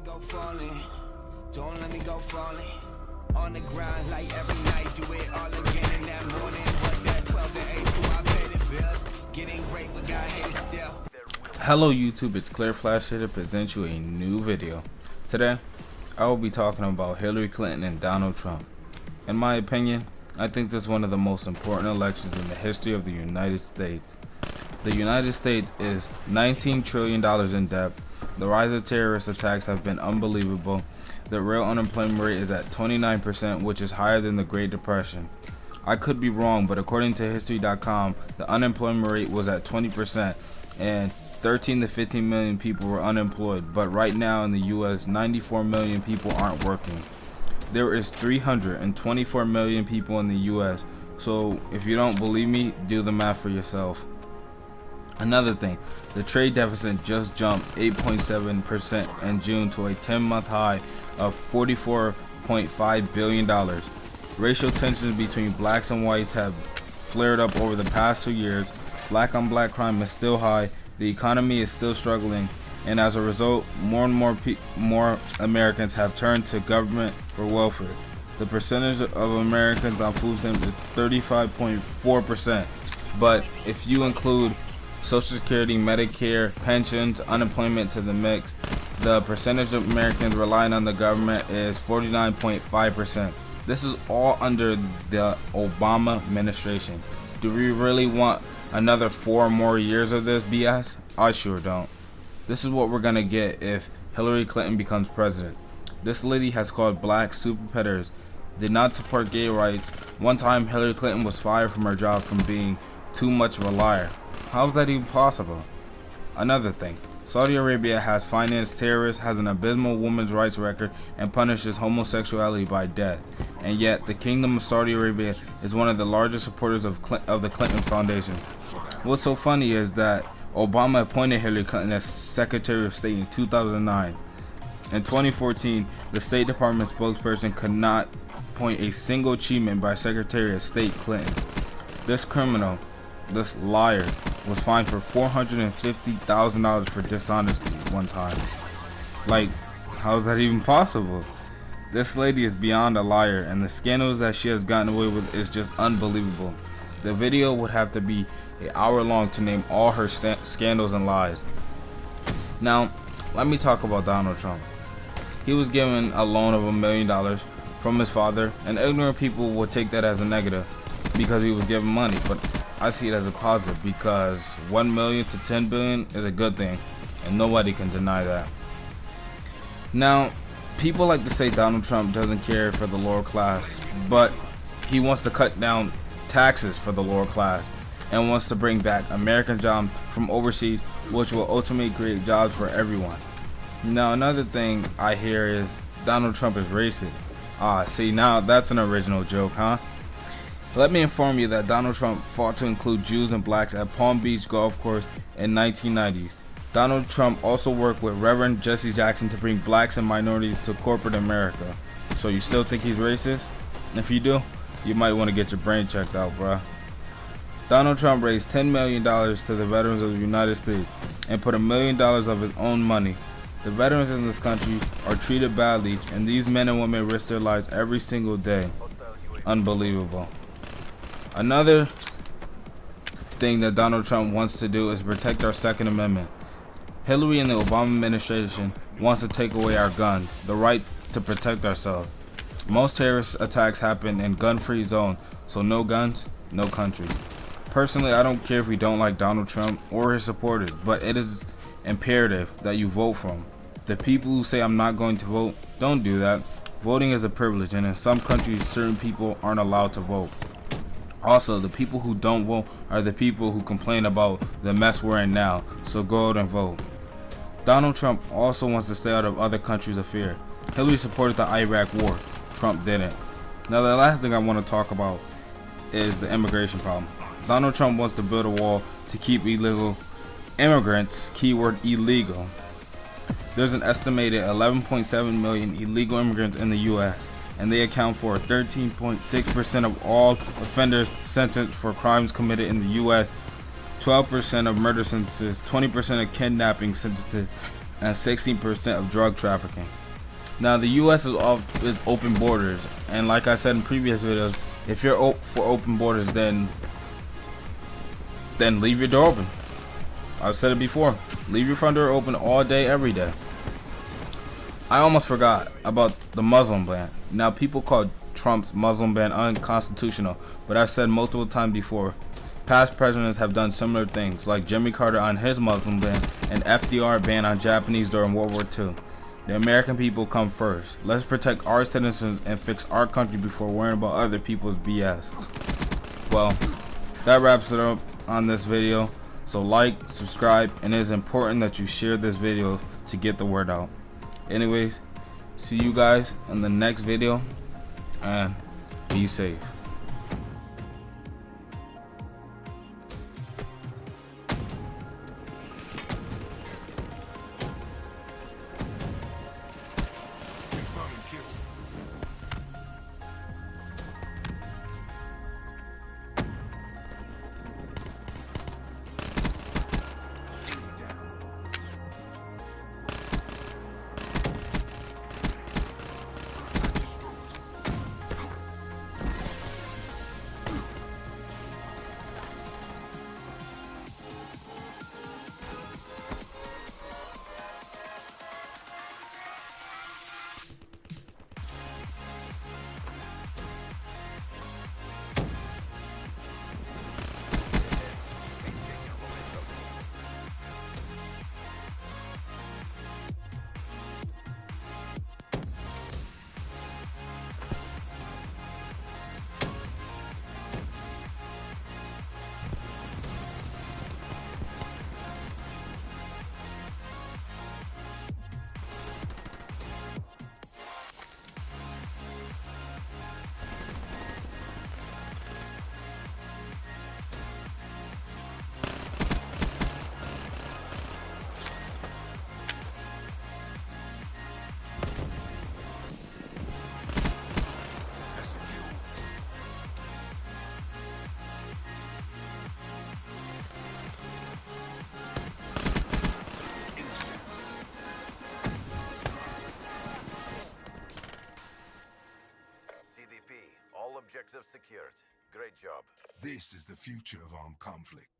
me go falling. Don't let me go falling. On the grind like every night. Do it all again in that morning. What that 12 to 8, so I pay the bills. Getting great, but got haters still. Hello YouTube, it's Clear Flash here to present you a new video. Today, I will be talking about Hillary Clinton and Donald Trump. In my opinion, I think this is one of the most important elections in the history of the United States. The United States is $19 trillion in debt. The rise of terrorist attacks have been unbelievable. The real unemployment rate is at 29%, which is higher than the Great Depression. I could be wrong, but according to history.com, the unemployment rate was at 20% and 13 to 15 million people were unemployed. But right now in the US, 94 million people aren't working. There is 324 million people in the US, so if you don't believe me, do the math for yourself. Another thing, the trade deficit just jumped 8.7% in June to a 10-month high of $44.5 billion. Racial tensions between blacks and whites have flared up over the past 2 years. Black on black crime is still high, the economy is still struggling, and as a result, more and more Americans have turned to government for welfare. The percentage of Americans on food stamps is 35.4%, but if you include Social Security, Medicare, pensions, unemployment to the mix, the percentage of Americans relying on the government is 49.5%. This is all under the Obama administration. Do we really want another 4 more years of this BS? I sure don't. This is what we're gonna get if Hillary Clinton becomes president. This lady has called blacks super predators, did not support gay rights. One time Hillary Clinton was fired from her job from being too much of a liar. How is that even possible? Another thing, Saudi Arabia has financed terrorists, has an abysmal women's rights record, and punishes homosexuality by death. And yet, the Kingdom of Saudi Arabia is one of the largest supporters of the Clinton Foundation. What's so funny is that Obama appointed Hillary Clinton as Secretary of State in 2009. In 2014, the State Department spokesperson could not point a single achievement by Secretary of State Clinton. This criminal, this liar, was fined for $450,000 for dishonesty one time. Like, how is that even possible? This lady is beyond a liar, and the scandals that she has gotten away with is just unbelievable. The video would have to be an hour long to name all her scandals and lies. Now, let me talk about Donald Trump. He was given a loan of $1 million from his father, and ignorant people would take that as a negative because he was given money, but I see it as a positive because 1 million to 10 billion is a good thing, and nobody can deny that. Now, people like to say Donald Trump doesn't care for the lower class, but he wants to cut down taxes for the lower class and wants to bring back American jobs from overseas, which will ultimately create jobs for everyone. Now, another thing I hear is Donald Trump is racist. See, now that's an original joke, huh? Let me inform you that Donald Trump fought to include Jews and blacks at Palm Beach Golf Course in 1990s. Donald Trump also worked with Reverend Jesse Jackson to bring blacks and minorities to corporate America. So you still think he's racist? If you do, you might want to get your brain checked out, bruh. Donald Trump raised $10 million to the veterans of the United States and put $1 million of his own money. The veterans in this country are treated badly, and these men and women risk their lives every single day. Unbelievable. Another thing that Donald Trump wants to do is protect our Second Amendment. Hillary and the Obama administration wants to take away our guns, the right to protect ourselves. Most terrorist attacks happen in gun-free zones, so no guns, no country. Personally, I don't care if you don't like Donald Trump or his supporters, but it is imperative that you vote for him. The people who say I'm not going to vote, don't do that. Voting is a privilege, and in some countries, certain people aren't allowed to vote. Also, the people who don't vote are the people who complain about the mess we're in now, so go out and vote. Donald Trump also wants to stay out of other countries' affairs. Hillary supported the Iraq war, Trump didn't. Now, the last thing I want to talk about is the immigration problem. Donald Trump wants to build a wall to keep illegal immigrants, keyword illegal. There's an estimated 11.7 million illegal immigrants in the US, and they account for 13.6% of all offenders sentenced for crimes committed in the US, 12% of murder sentences, 20% of kidnapping sentences, and 16% of drug trafficking. Now the U.S. is open borders, and like I said in previous videos, if you're for open borders, then leave your door open. I've said it before. Leave your front door open all day, every day. I almost forgot about the Muslim ban. Now people call Trump's Muslim ban unconstitutional, but I've said multiple times before, past presidents have done similar things, like Jimmy Carter on his Muslim ban and FDR ban on Japanese during World War II. The American people come first. Let's protect our citizens and fix our country before worrying about other people's BS. Well, that wraps it up on this video. So like, subscribe, and it is important that you share this video to get the word out. Anyways, see you guys in the next video, and be safe. All objectives secured. Great job. This is the future of armed conflict.